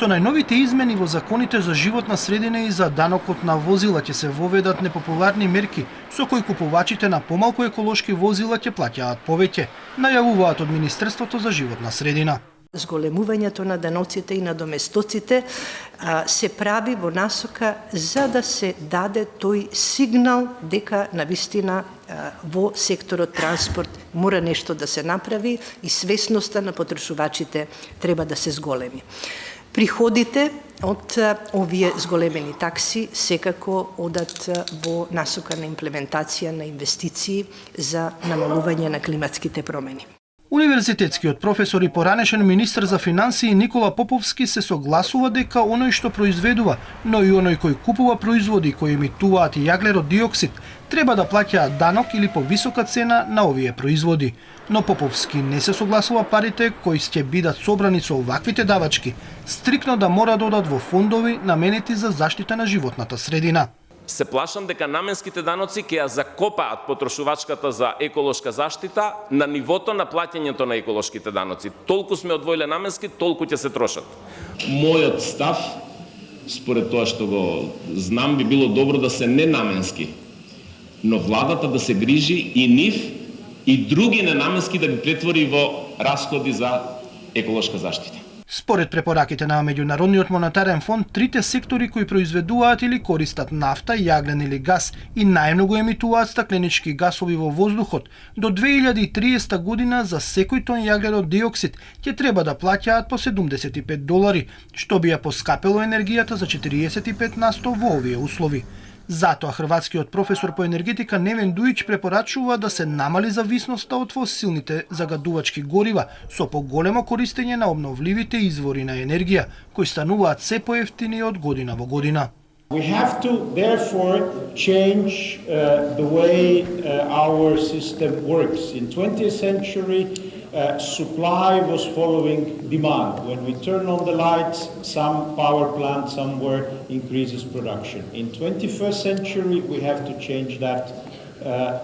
Со најновите измени во законите за животна средина и за данокот на возила ќе се воведат непопуларни мерки со кои купувачите на помалку еколошки возила ќе плаќаат повеќе, најавуваат од Министерството за животна средина. Зголемувањето на даноците и на доместоците се прави во насока за да се даде тој сигнал дека навистина во секторот транспорт мора нешто да се направи и свесноста на потрошувачите треба да се зголеми. Приходите од овие зголемени такси секако одат во насока на имплементација на инвестиции за намалување на климатските промени. Универзитетскиот професор и поранешен министер за финансии Никола Поповски се согласува дека оној што произведува, но и оној кој купува производи кои емитуваат јаглерод диоксид, треба да плаќаат данок или повисока цена на овие производи. Но Поповски не се согласува парите кои ќе бидат собрани со оваквите давачки, стрикно да мора да одат во фондови наменети за заштита на животната средина. Се плашам дека наменските даноци ќе ја закопаат потрошувачката за еколошка заштита на нивото на плаќањето на еколошките даноци. Толку сме одвоиле наменски, толку ќе се трошат. Мојот став, според тоа што го знам, би било добро да се ненаменски, но владата да се грижи и нив и други ненаменски да ги претвори во расходи за еколошка заштита. Според препораките на Меѓународниот монетарен фонд, трите сектори кои произведуваат или користат нафта, јаглен или газ и најмногу емитуваат стакленички гасови во воздухот, до 2030 година за секој тон јаглерод диоксид ќе треба да плаќаат по $75, што би ја поскапело енергијата за 45% во овие услови. Затоа хрватскиот професор по енергетика Невен Дујич препорачува да се намали зависноста од фосилните загадувачки горива со поголемо користење на обновливите извори на енергија, кои стануваат се поевтини од година во година. We have to therefore change the way our system works. In 20th century, supply was following demand. When we turn on the lights, some power plant somewhere increases production. In 21st century, we have to change that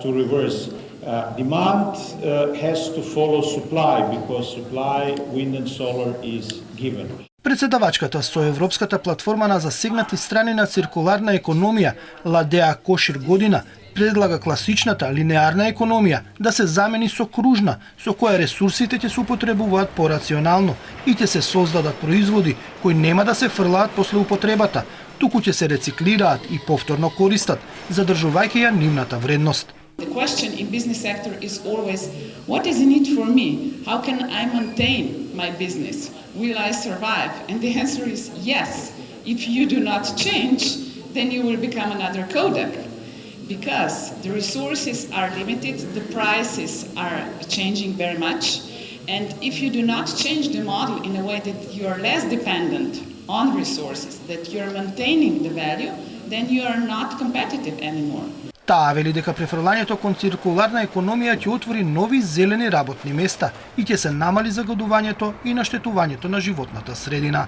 to reverse. Demand has to follow supply because supply, wind and solar is given. Председавачката со Европската платформа на засегнати страни на циркуларна економија, Ладеа Кошир Година, предлага класичната линеарна економија да се замени со кружна, со која ресурсите ќе се употребуваат порационално и ќе се создадат производи кои нема да се фрлаат после употребата, туку ќе се рециклираат и повторно користат, задржувајќи ја нивната вредност. The question in business sector is always, what is in it for me? How can I maintain my business? Will I survive? And the answer is yes. If you do not change, then you will become another Kodak. Because the resources are limited, the prices are changing very much. And if you do not change the model in a way that you are less dependent on resources, that you are maintaining the value, then you are not competitive anymore. Таа вели дека префрлањето кон циркуларна економија ќе отвори нови зелени работни места и ќе се намали загадувањето и наштетувањето на животната средина.